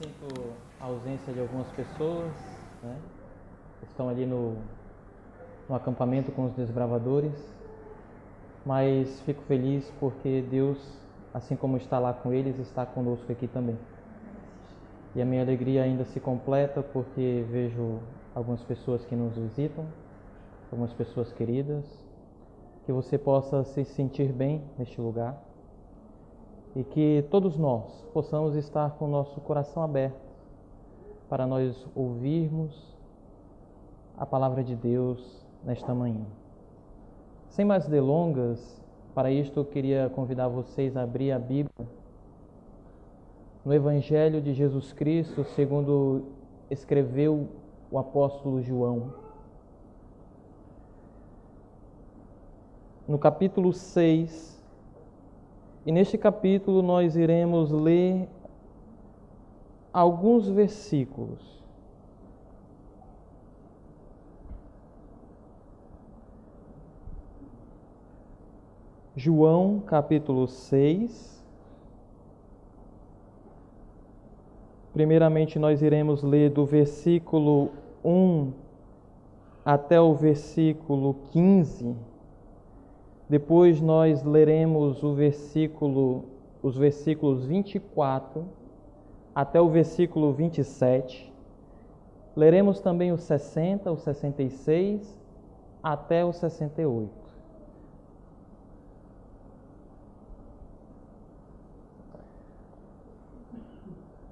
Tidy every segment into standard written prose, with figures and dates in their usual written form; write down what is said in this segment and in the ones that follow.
Sinto a ausência de algumas pessoas, né? Estão ali no acampamento com os desbravadores, mas fico feliz porque Deus, assim como está lá com eles, está conosco aqui também. E a minha alegria ainda se completa porque vejo algumas pessoas que nos visitam, algumas pessoas queridas, que você possa se sentir bem neste lugar e que todos nós possamos estar com o nosso coração aberto para nós ouvirmos a palavra de Deus nesta manhã. Sem mais delongas, para isto eu queria convidar vocês a abrir a Bíblia no Evangelho de Jesus Cristo, segundo escreveu o apóstolo João. No capítulo 6, e neste capítulo nós iremos ler alguns versículos. João, capítulo 6. Primeiramente nós iremos ler do versículo 1 até o versículo 15. Depois nós leremos os versículos 24 até o versículo 27. Leremos também o 60, o 66 até o 68.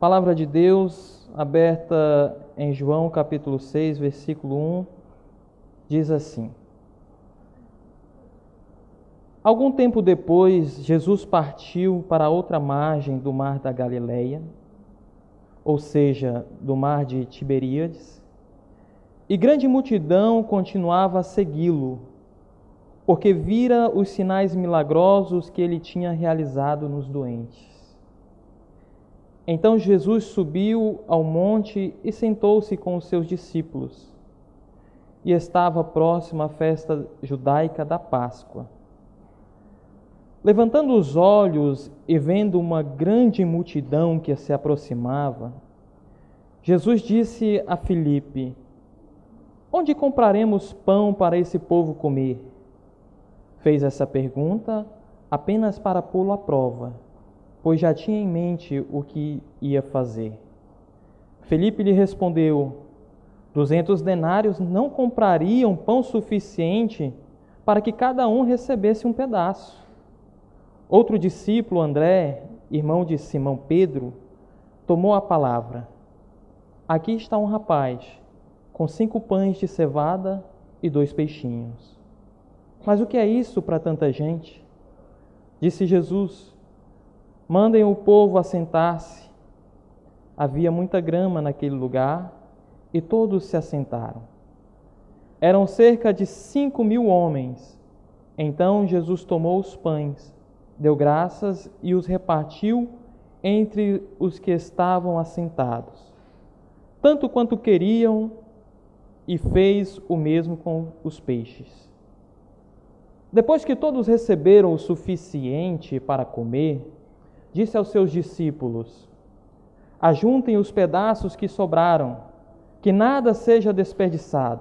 Palavra de Deus aberta em João capítulo 6, versículo 1, diz assim: Algum tempo depois, Jesus partiu para outra margem do mar da Galileia, ou seja, do mar de Tiberíades, e grande multidão continuava a segui-lo, porque vira os sinais milagrosos que ele tinha realizado nos doentes. Então Jesus subiu ao monte e sentou-se com os seus discípulos. E estava próxima a festa judaica da Páscoa. Levantando os olhos e vendo uma grande multidão que se aproximava, Jesus disse a Filipe: Onde compraremos pão para esse povo comer? Fez essa pergunta apenas para pô-lo à prova, pois já tinha em mente o que ia fazer. Filipe lhe respondeu: 200 denários não comprariam pão suficiente para que cada um recebesse um pedaço. Outro discípulo, André, irmão de Simão Pedro, tomou a palavra. Aqui está um rapaz, com 5 pães de cevada e 2 peixinhos. Mas o que é isso para tanta gente? Disse Jesus: Mandem o povo assentar-se. Havia muita grama naquele lugar e todos se assentaram. Eram cerca de 5.000 homens. Então Jesus tomou os pães, deu graças e os repartiu entre os que estavam assentados, tanto quanto queriam, e fez o mesmo com os peixes. Depois que todos receberam o suficiente para comer, disse aos seus discípulos: Ajuntem os pedaços que sobraram, que nada seja desperdiçado.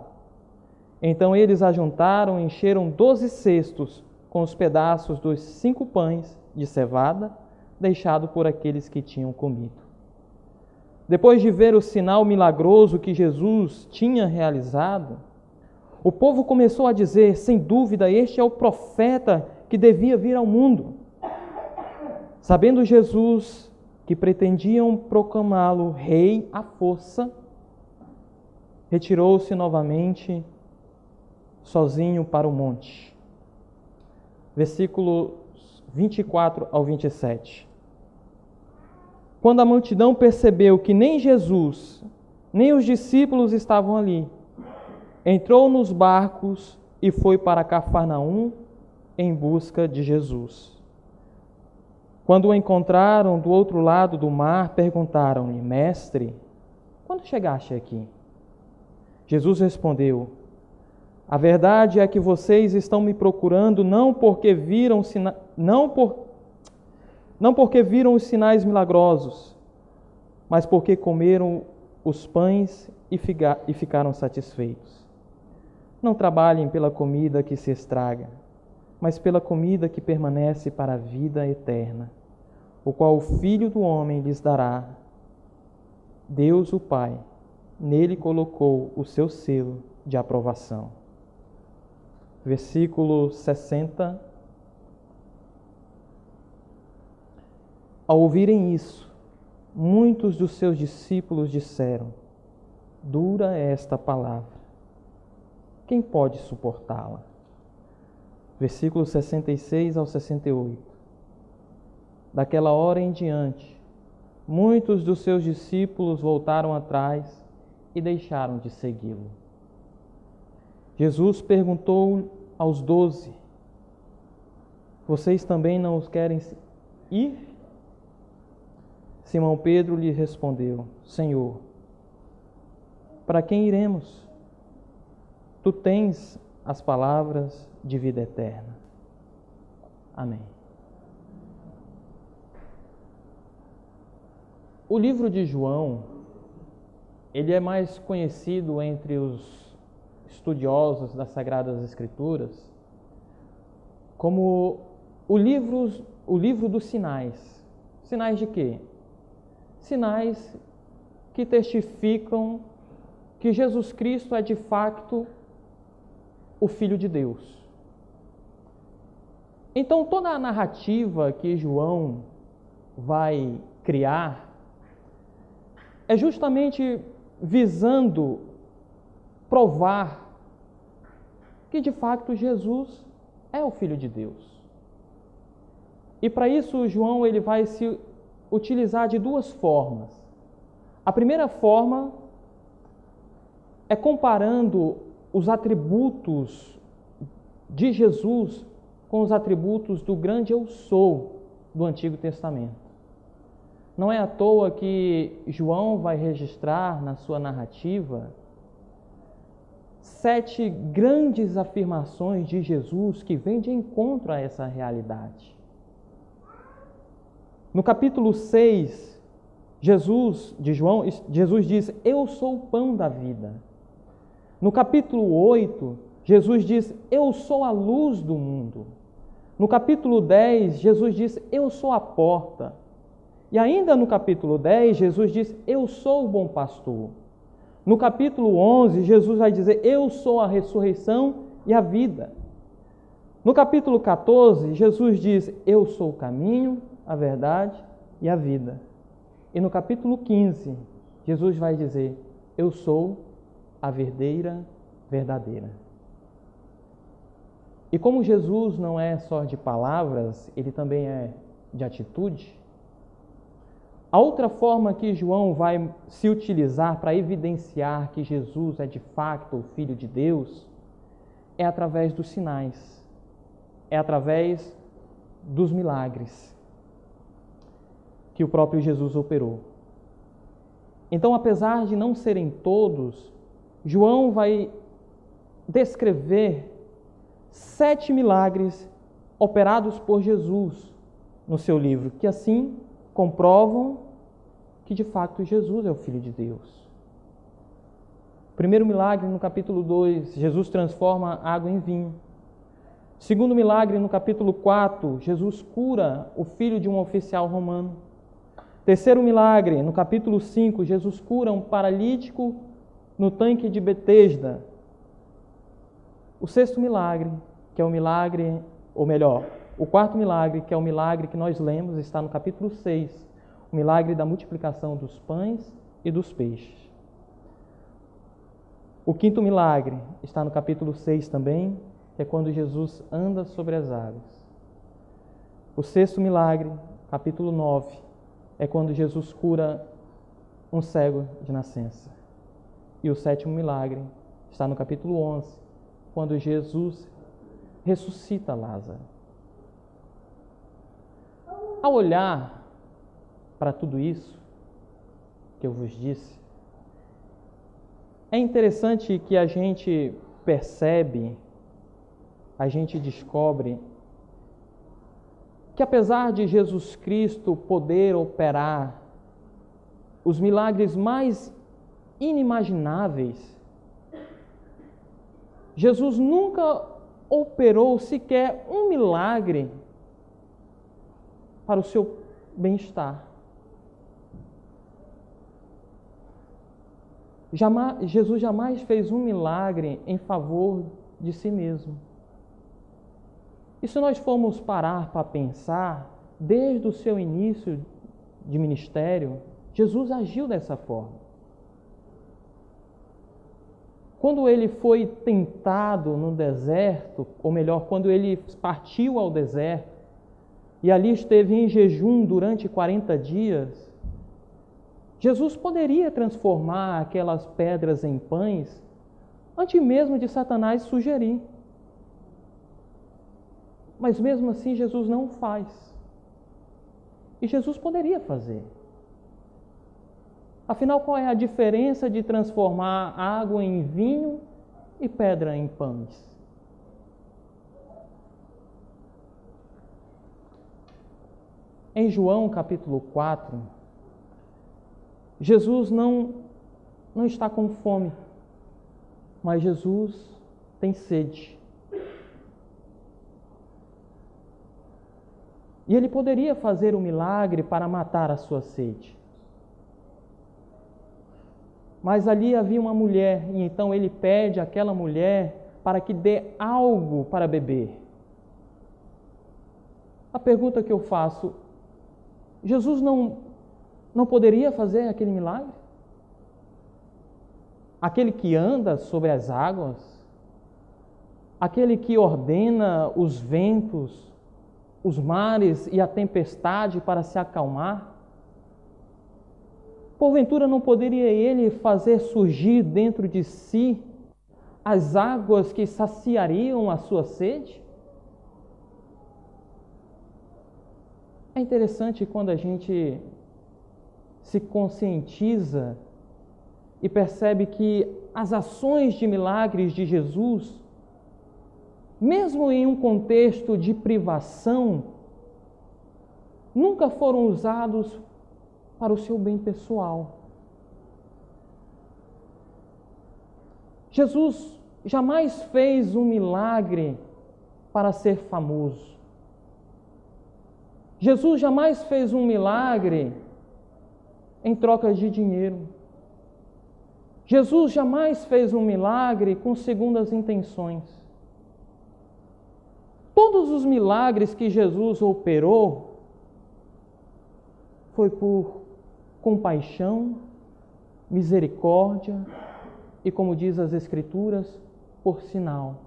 Então eles ajuntaram e encheram 12 cestos com os pedaços dos 5 pães de cevada, deixado por aqueles que tinham comido. Depois de ver o sinal milagroso que Jesus tinha realizado, o povo começou a dizer: sem dúvida, este é o profeta que devia vir ao mundo. Sabendo Jesus que pretendiam proclamá-lo rei à força, retirou-se novamente sozinho para o monte. Versículos 24 ao 27. Quando a multidão percebeu que nem Jesus, nem os discípulos estavam ali, entrou nos barcos e foi para Cafarnaum em busca de Jesus. Quando o encontraram do outro lado do mar, perguntaram-lhe: Mestre, quando chegaste aqui? Jesus respondeu: A verdade é que vocês estão me procurando não porque viram os sinais milagrosos, mas porque comeram os pães e ficaram satisfeitos. Não trabalhem pela comida que se estraga, mas pela comida que permanece para a vida eterna, o qual o Filho do Homem lhes dará. Deus, o Pai, nele colocou o seu selo de aprovação. Versículo 60. Ao ouvirem isso, muitos dos seus discípulos disseram: dura é esta palavra. Quem pode suportá-la? Versículos 66 ao 68. Daquela hora em diante, muitos dos seus discípulos voltaram atrás e deixaram de segui-lo. Jesus perguntou aos 12: vocês também não os querem ir? Simão Pedro lhe respondeu: Senhor, para quem iremos? Tu tens as palavras de vida eterna. Amém. O livro de João, ele é mais conhecido entre os estudiosos das Sagradas Escrituras como o livro dos sinais. Sinais de quê? Sinais que testificam que Jesus Cristo é de fato o Filho de Deus. Então, toda a narrativa que João vai criar é justamente visando provar que de fato Jesus é o Filho de Deus. E para isso João ele vai se utilizar de duas formas. A primeira forma é comparando os atributos de Jesus com os atributos do grande Eu Sou do Antigo Testamento. Não é à toa que João vai registrar na sua narrativa 7 grandes afirmações de Jesus que vêm de encontro a essa realidade. No capítulo 6, Jesus diz: Eu sou o pão da vida. No capítulo 8, Jesus diz: Eu sou a luz do mundo. No capítulo 10, Jesus diz: Eu sou a porta. E ainda no capítulo 10, Jesus diz: Eu sou o bom pastor. No capítulo 11, Jesus vai dizer: Eu sou a ressurreição e a vida. No capítulo 14, Jesus diz: Eu sou o caminho, a verdade e a vida. E no capítulo 15, Jesus vai dizer: Eu sou a videira verdadeira. E como Jesus não é só de palavras, ele também é de atitude. A outra forma que João vai se utilizar para evidenciar que Jesus é de fato o Filho de Deus é através dos sinais, é através dos milagres que o próprio Jesus operou. Então, apesar de não serem todos, João vai descrever 7 milagres operados por Jesus no seu livro, que assim comprovam que de fato Jesus é o Filho de Deus. Primeiro milagre, no capítulo 2, Jesus transforma água em vinho. Segundo milagre, no capítulo 4, Jesus cura o filho de um oficial romano. Terceiro milagre, no capítulo 5, Jesus cura um paralítico no tanque de Betesda. O sexto milagre, que é o milagre, ou melhor, o quarto milagre, que é o milagre que nós lemos, está no capítulo 6, o milagre da multiplicação dos pães e dos peixes. O quinto milagre está no capítulo 6 também, que é quando Jesus anda sobre as águas. O sexto milagre, capítulo 9, é quando Jesus cura um cego de nascença. E o sétimo milagre está no capítulo 11, quando Jesus ressuscita Lázaro. Ao olhar para tudo isso que eu vos disse, é interessante que a gente percebe, a gente descobre que apesar de Jesus Cristo poder operar os milagres mais inimagináveis, Jesus nunca operou sequer um milagre para o seu bem-estar. Jesus jamais fez um milagre em favor de si mesmo. E se nós formos parar para pensar, desde o seu início de ministério, Jesus agiu dessa forma. Quando ele foi tentado no deserto, ou melhor, quando ele partiu ao deserto, e ali esteve em jejum durante 40 dias, Jesus poderia transformar aquelas pedras em pães, antes mesmo de Satanás sugerir. Mas mesmo assim Jesus não faz. E Jesus poderia fazer. Afinal, qual é a diferença de transformar água em vinho e pedra em pães? Em João capítulo 4, Jesus não está com fome, mas Jesus tem sede. E ele poderia fazer um milagre para matar a sua sede. Mas ali havia uma mulher, e então ele pede àquela mulher para que dê algo para beber. A pergunta que eu faço, Jesus não poderia fazer aquele milagre? Aquele que anda sobre as águas, aquele que ordena os ventos, os mares e a tempestade para se acalmar? Porventura não poderia ele fazer surgir dentro de si as águas que saciariam a sua sede? É interessante quando a gente se conscientiza e percebe que as ações de milagres de Jesus, mesmo em um contexto de privação, nunca foram usados para o seu bem pessoal. Jesus jamais fez um milagre para ser famoso. Jesus jamais fez um milagre em troca de dinheiro. Jesus jamais fez um milagre com segundas intenções. Todos os milagres que Jesus operou foi por compaixão, misericórdia e, como diz as Escrituras, por sinal.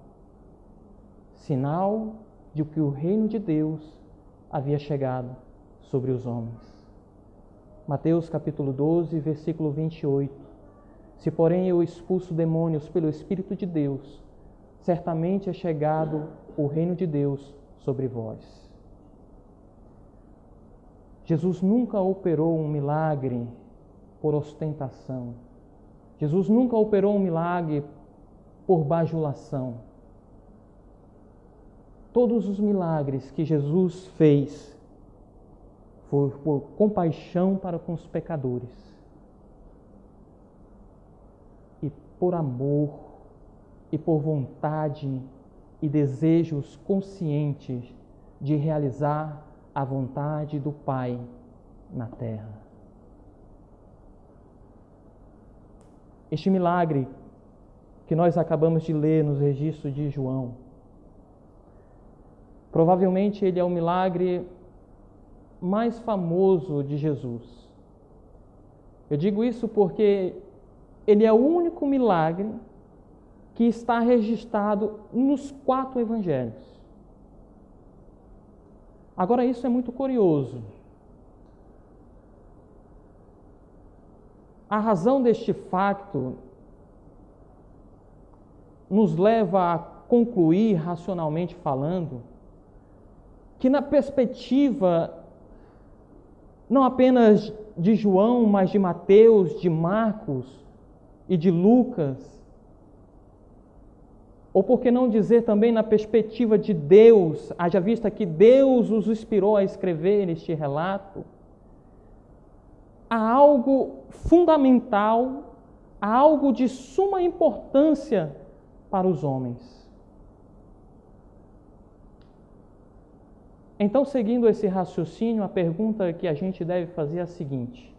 Sinal de que o reino de Deus havia chegado sobre os homens. Mateus capítulo 12, versículo 28. Se, porém, eu expulso demônios pelo Espírito de Deus, certamente é chegado o reino de Deus sobre vós. Jesus nunca operou um milagre por ostentação. Jesus nunca operou um milagre por bajulação. Todos os milagres que Jesus fez foi por compaixão para com os pecadores e por amor e por vontade e desejos conscientes de realizar a vontade do Pai na terra. Este milagre que nós acabamos de ler nos registros de João, provavelmente ele é o milagre mais famoso de Jesus. Eu digo isso porque ele é o único milagre que está registrado nos 4 evangelhos. Agora, isso é muito curioso. A razão deste facto nos leva a concluir, racionalmente falando, que na perspectiva não apenas de João, mas de Mateus, de Marcos e de Lucas, ou por que não dizer também na perspectiva de Deus, haja vista que Deus os inspirou a escrever este relato, há algo fundamental, há algo de suma importância para os homens. Então, seguindo esse raciocínio, a pergunta que a gente deve fazer é a seguinte: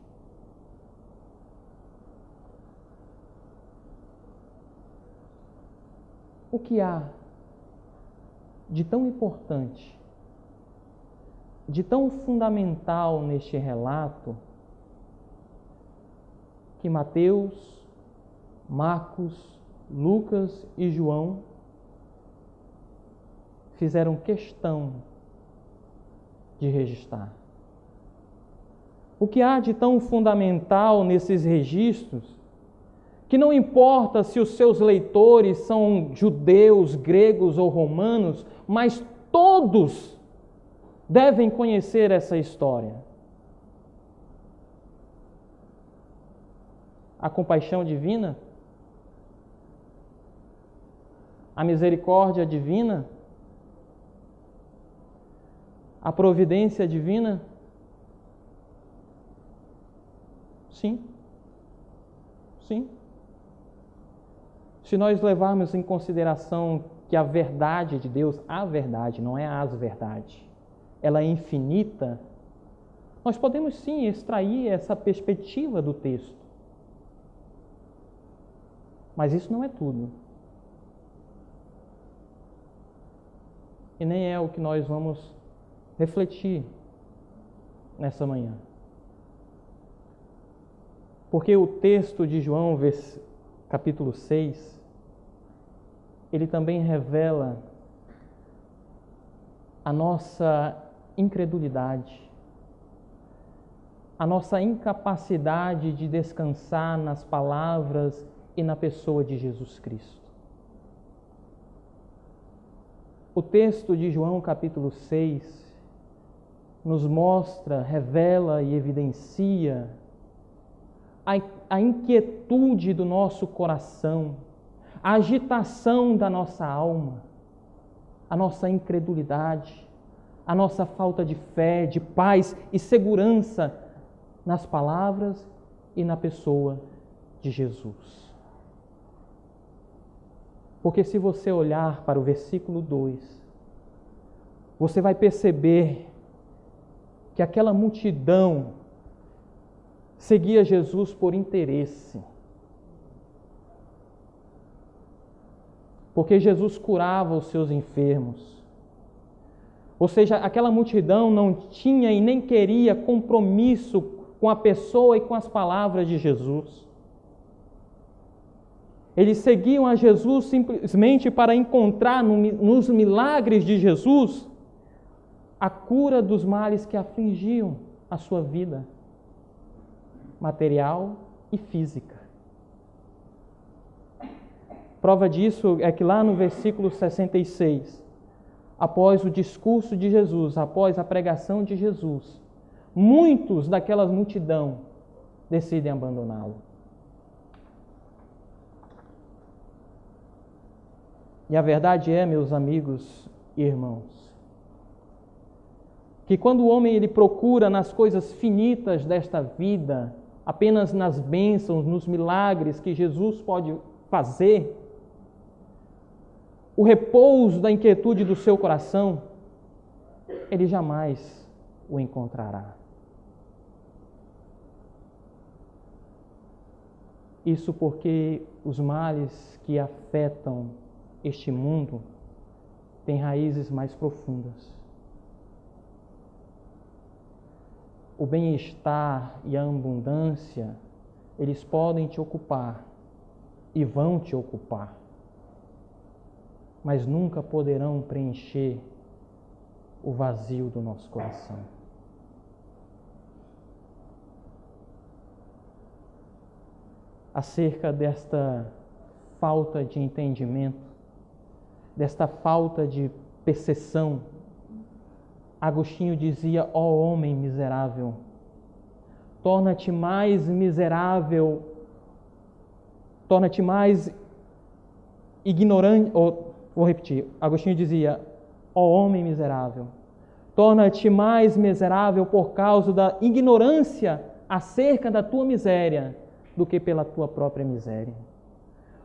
o que há de tão importante, de tão fundamental neste relato que Mateus, Marcos, Lucas e João fizeram questão de registrar? O que há de tão fundamental nesses registros que não importa se os seus leitores são judeus, gregos ou romanos, mas todos devem conhecer essa história? A compaixão divina? A misericórdia divina? A providência divina? Sim. Sim. Se nós levarmos em consideração que a verdade de Deus, a verdade, não é as verdades, ela é infinita, nós podemos sim extrair essa perspectiva do texto. Mas isso não é tudo. E nem é o que nós vamos refletir nessa manhã. Porque o texto de João, capítulo 6, ele também revela a nossa incredulidade, a nossa incapacidade de descansar nas palavras e na pessoa de Jesus Cristo. O texto de João, capítulo 6, nos mostra, revela e evidencia a inquietude do nosso coração, a agitação da nossa alma, a nossa incredulidade, a nossa falta de fé, de paz e segurança nas palavras e na pessoa de Jesus. Porque se você olhar para o versículo 2, você vai perceber que aquela multidão seguia Jesus por interesse. Porque Jesus curava os seus enfermos. Ou seja, aquela multidão não tinha e nem queria compromisso com a pessoa e com as palavras de Jesus. Eles seguiam a Jesus simplesmente para encontrar nos milagres de Jesus a cura dos males que afligiam a sua vida material e física. Prova disso é que lá no versículo 66, após o discurso de Jesus, após a pregação de Jesus, muitos daquela multidão decidem abandoná-lo. E a verdade é, meus amigos e irmãos, que quando o homem ele procura nas coisas finitas desta vida, apenas nas bênçãos, nos milagres que Jesus pode fazer, o repouso da inquietude do seu coração, ele jamais o encontrará. Isso porque os males que afetam este mundo têm raízes mais profundas. O bem-estar e a abundância, eles podem te ocupar e vão te ocupar, mas nunca poderão preencher o vazio do nosso coração. Acerca desta falta de entendimento, desta falta de percepção, Agostinho dizia: ó homem miserável, torna-te mais miserável, torna-te mais ignorante. Vou repetir, Agostinho dizia: ó homem miserável, torna-te mais miserável por causa da ignorância acerca da tua miséria do que pela tua própria miséria.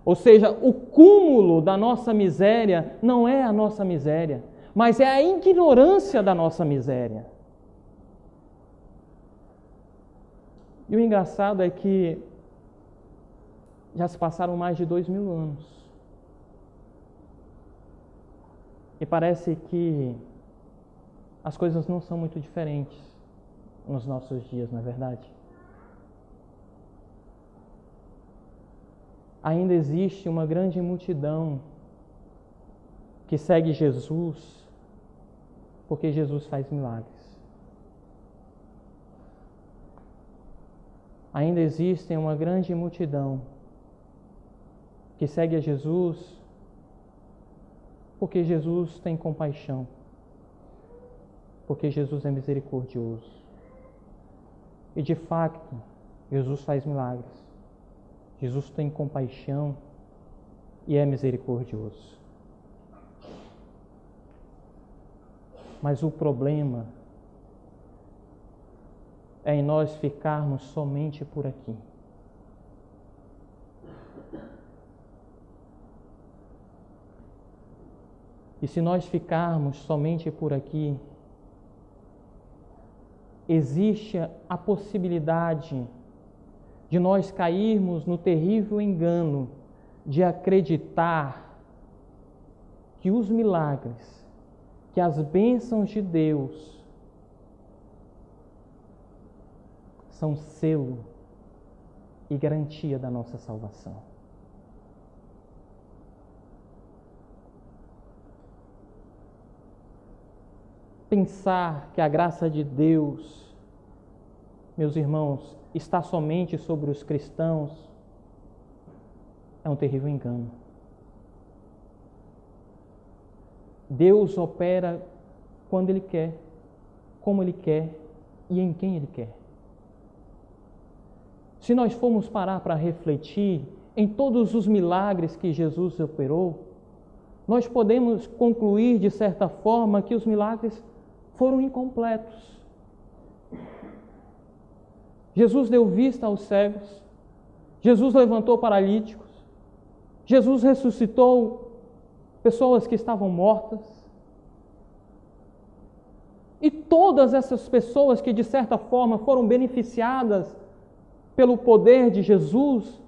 Ou seja, o cúmulo da nossa miséria não é a nossa miséria, mas é a ignorância da nossa miséria. E o engraçado é que já se passaram mais de 2000 anos. E parece que as coisas não são muito diferentes nos nossos dias, não é verdade? Ainda existe uma grande multidão que segue Jesus porque Jesus faz milagres. Ainda existe uma grande multidão que segue a Jesus porque Jesus tem compaixão, porque Jesus é misericordioso. E de fato, Jesus faz milagres. Jesus tem compaixão e é misericordioso. Mas o problema é em nós ficarmos somente por aqui. E se nós ficarmos somente por aqui, existe a possibilidade de nós cairmos no terrível engano de acreditar que os milagres, que as bênçãos de Deus são selo e garantia da nossa salvação. Pensar que a graça de Deus, meus irmãos, está somente sobre os cristãos é um terrível engano. Deus opera quando Ele quer, como Ele quer e em quem Ele quer. Se nós formos parar para refletir em todos os milagres que Jesus operou, nós podemos concluir, de certa forma, que os milagres foram incompletos. Jesus deu vista aos cegos, Jesus levantou paralíticos, Jesus ressuscitou pessoas que estavam mortas. E todas essas pessoas que, de certa forma, foram beneficiadas pelo poder de Jesus,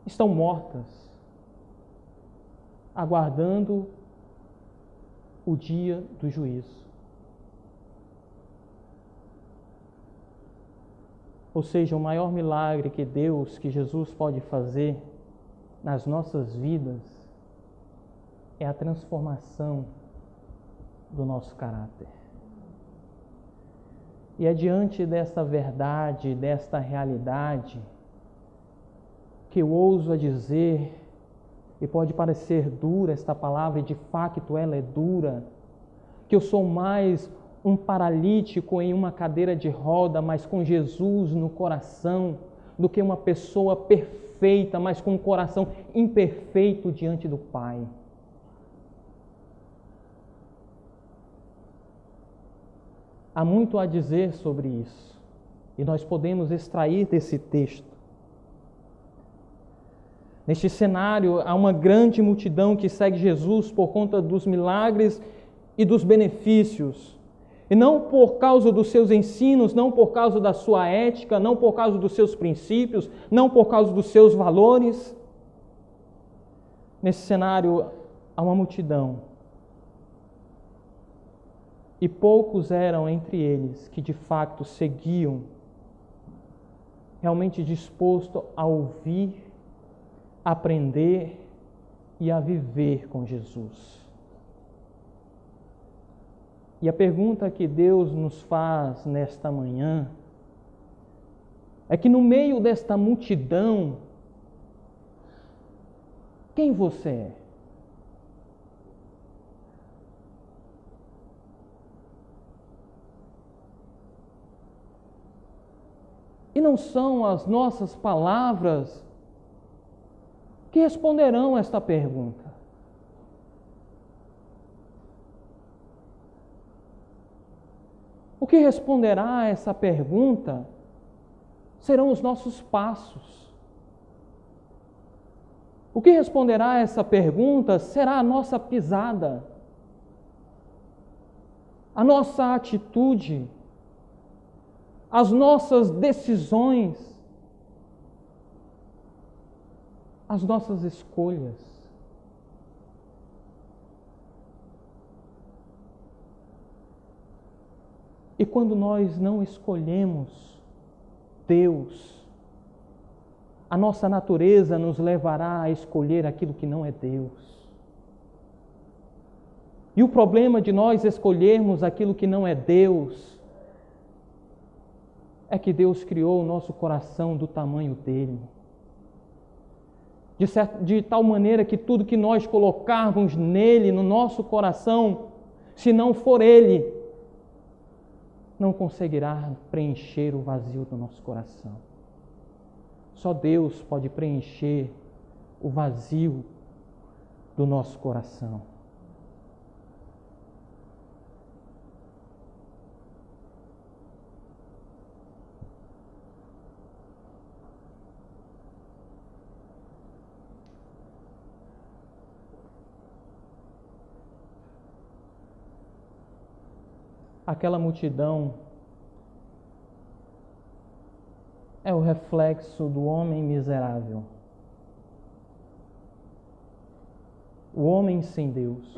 estão mortas, aguardando o dia do juízo. Ou seja, o maior milagre que Deus, que Jesus pode fazer nas nossas vidas é a transformação do nosso caráter. E é diante desta verdade, desta realidade, que eu ouso a dizer, e pode parecer dura esta palavra, e de facto ela é dura, que eu sou mais um paralítico em uma cadeira de roda, mas com Jesus no coração, do que uma pessoa perfeita, mas com um coração imperfeito diante do Pai. Há muito a dizer sobre isso, e nós podemos extrair desse texto. Neste cenário, há uma grande multidão que segue Jesus por conta dos milagres e dos benefícios, e não por causa dos seus ensinos, não por causa da sua ética, não por causa dos seus princípios, não por causa dos seus valores. Nesse cenário, há uma multidão, e poucos eram entre eles que de fato seguiam, realmente disposto a ouvir, aprender e a viver com Jesus. E a pergunta que Deus nos faz nesta manhã é que no meio desta multidão, quem você é? E não são as nossas palavras que responderão esta pergunta. O O que responderá a essa pergunta serão os nossos passos. O que responderá a essa pergunta será a nossa pisada, a nossa atitude, as nossas decisões, as nossas escolhas. E quando nós não escolhemos Deus, a nossa natureza nos levará a escolher aquilo que não é Deus. E o problema de nós escolhermos aquilo que não é Deus é que Deus criou o nosso coração do tamanho dele. De tal maneira que tudo que nós colocarmos nele, no nosso coração, se não for ele, não conseguirá preencher o vazio do nosso coração. Só Deus pode preencher o vazio do nosso coração. Aquela multidão é o reflexo do homem miserável. O homem sem Deus.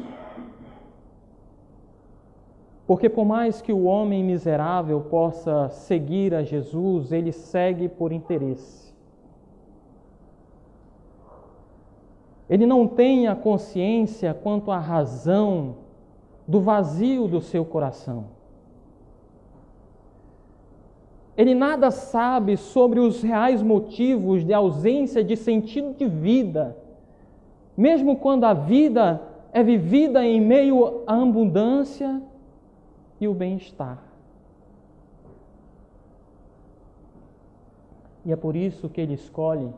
Porque por mais que o homem miserável possa seguir a Jesus, ele segue por interesse. Ele não tem a consciência quanto à razão do vazio do seu coração. Ele nada sabe sobre os reais motivos de ausência de sentido de vida, mesmo quando a vida é vivida em meio à abundância e o bem-estar. E é por isso que ele escolhe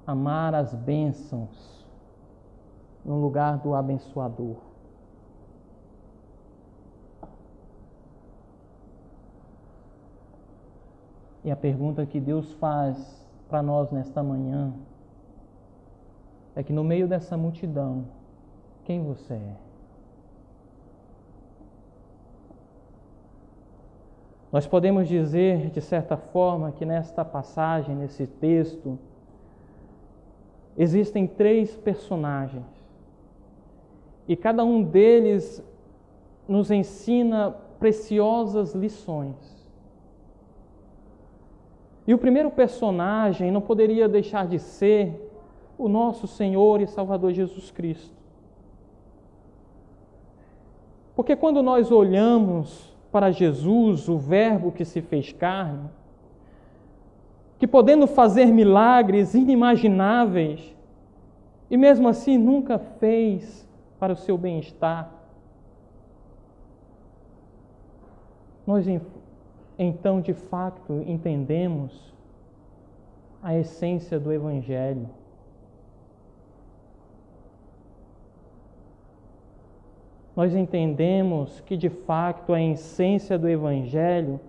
amar as bênçãos no lugar do abençoador. E a pergunta que Deus faz para nós nesta manhã é que no meio dessa multidão, quem você é? Nós podemos dizer, de certa forma, que nesta passagem, nesse texto, existem 3 personagens. E cada um deles nos ensina preciosas lições. E o primeiro personagem não poderia deixar de ser o nosso Senhor e Salvador Jesus Cristo. Porque quando nós olhamos para Jesus, o Verbo que se fez carne, que podendo fazer milagres inimagináveis, e mesmo assim nunca fez para o seu bem-estar, nós então, de fato, entendemos a essência do Evangelho. Nós entendemos que, de fato, a essência do Evangelho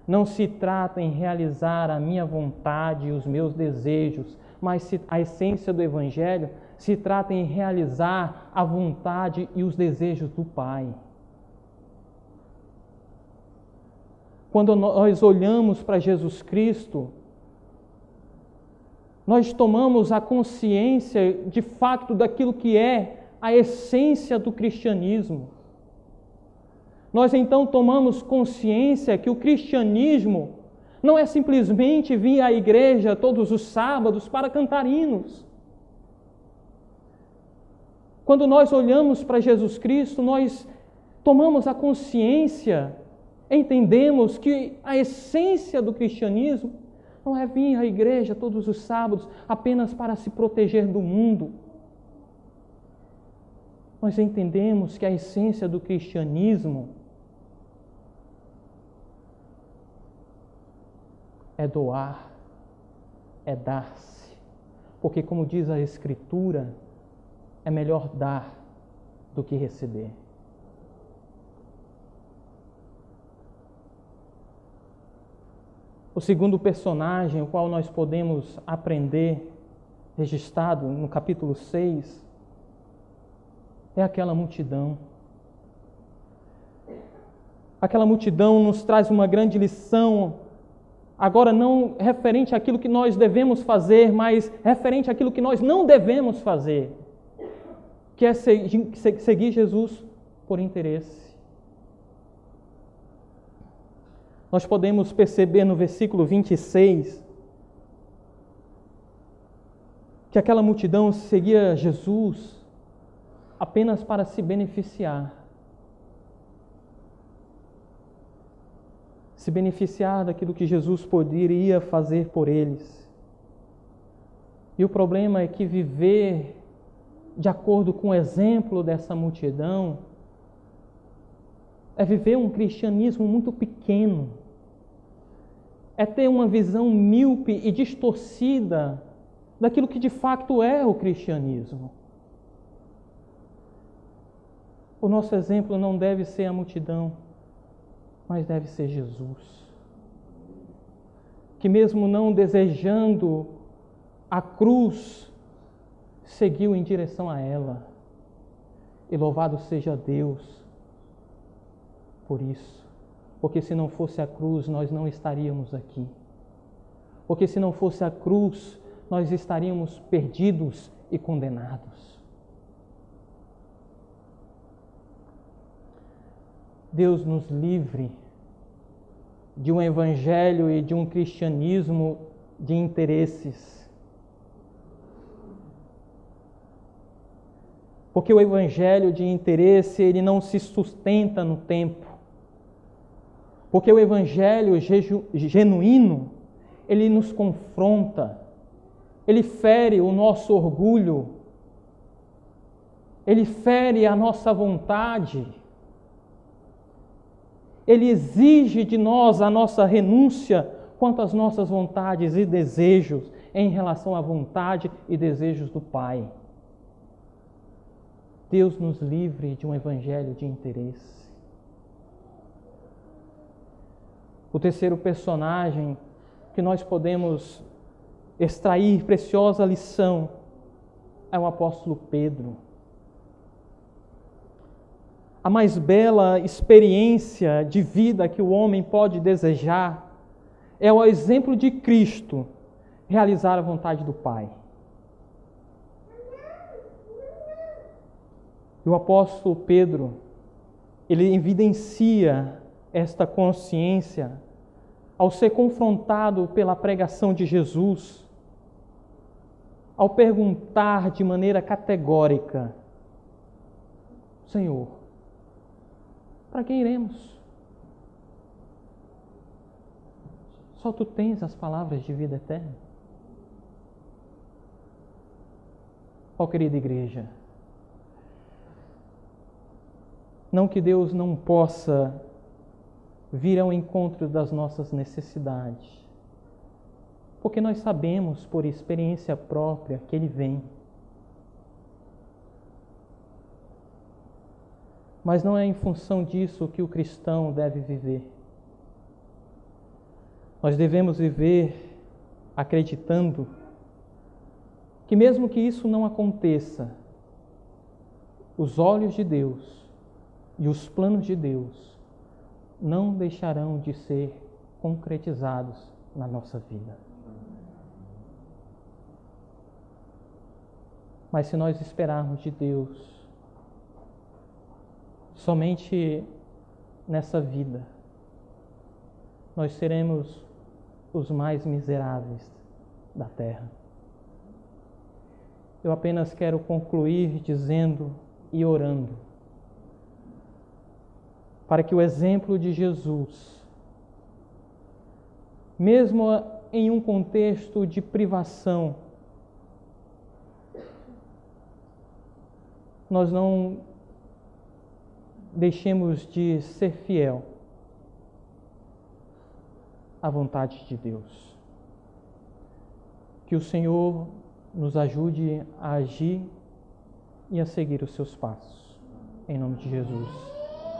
não se trata em realizar a minha vontade e os meus desejos, mas a essência do Evangelho se trata em realizar a vontade e os desejos do Pai. Quando nós olhamos para Jesus Cristo, nós tomamos a consciência de fato daquilo que é a essência do cristianismo. Nós então tomamos consciência que o cristianismo não é simplesmente vir à igreja todos os sábados para cantar hinos. Quando nós olhamos para Jesus Cristo, nós tomamos a consciência, entendemos que a essência do cristianismo não é vir à igreja todos os sábados apenas para se proteger do mundo. Nós entendemos que a essência do cristianismo é doar, é dar-se. Porque, como diz a Escritura, é melhor dar do que receber. O segundo personagem, o qual nós podemos aprender, registrado no capítulo 6, é aquela multidão. Aquela multidão nos traz uma grande lição, agora não referente àquilo que nós devemos fazer, mas referente àquilo que nós não devemos fazer, que é seguir Jesus por interesse. Nós podemos perceber no versículo 26 que aquela multidão seguia Jesus apenas para se beneficiar. Se beneficiar daquilo que Jesus poderia fazer por eles. E o problema é que viver de acordo com o exemplo dessa multidão é viver um cristianismo muito pequeno. É ter uma visão míope e distorcida daquilo que de fato é o cristianismo. O nosso exemplo não deve ser a multidão, mas deve ser Jesus. Que mesmo não desejando a cruz, seguiu em direção a ela. E louvado seja Deus por isso. Porque se não fosse a cruz, nós não estaríamos aqui. Porque se não fosse a cruz, nós estaríamos perdidos e condenados. Deus nos livre de um evangelho e de um cristianismo de interesses. Porque o evangelho de interesse, ele não se sustenta no tempo. Porque o evangelho genuíno, ele nos confronta, ele fere o nosso orgulho, ele fere a nossa vontade, ele exige de nós a nossa renúncia quanto às nossas vontades e desejos em relação à vontade e desejos do Pai. Deus nos livre de um evangelho de interesse. O terceiro personagem que nós podemos extrair preciosa lição é o apóstolo Pedro. A mais bela experiência de vida que o homem pode desejar é o exemplo de Cristo realizar a vontade do Pai. E o apóstolo Pedro, ele evidencia esta consciência ao ser confrontado pela pregação de Jesus, ao perguntar de maneira categórica: Senhor, para quem iremos? Só tu tens as palavras de vida eterna. Ó querida igreja, não que Deus não possa vir ao encontro das nossas necessidades, porque nós sabemos por experiência própria que Ele vem. Mas não é em função disso que o cristão deve viver. Nós devemos viver acreditando que mesmo que isso não aconteça, os olhos de Deus e os planos de Deus não deixarão de ser concretizados na nossa vida. Mas se nós esperarmos de Deus somente nessa vida, nós seremos os mais miseráveis da terra. Eu apenas quero concluir dizendo e orando para que o exemplo de Jesus, mesmo em um contexto de privação, nós não deixemos de ser fiel à vontade de Deus. Que o Senhor nos ajude a agir e a seguir os seus passos. Em nome de Jesus.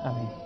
Amém.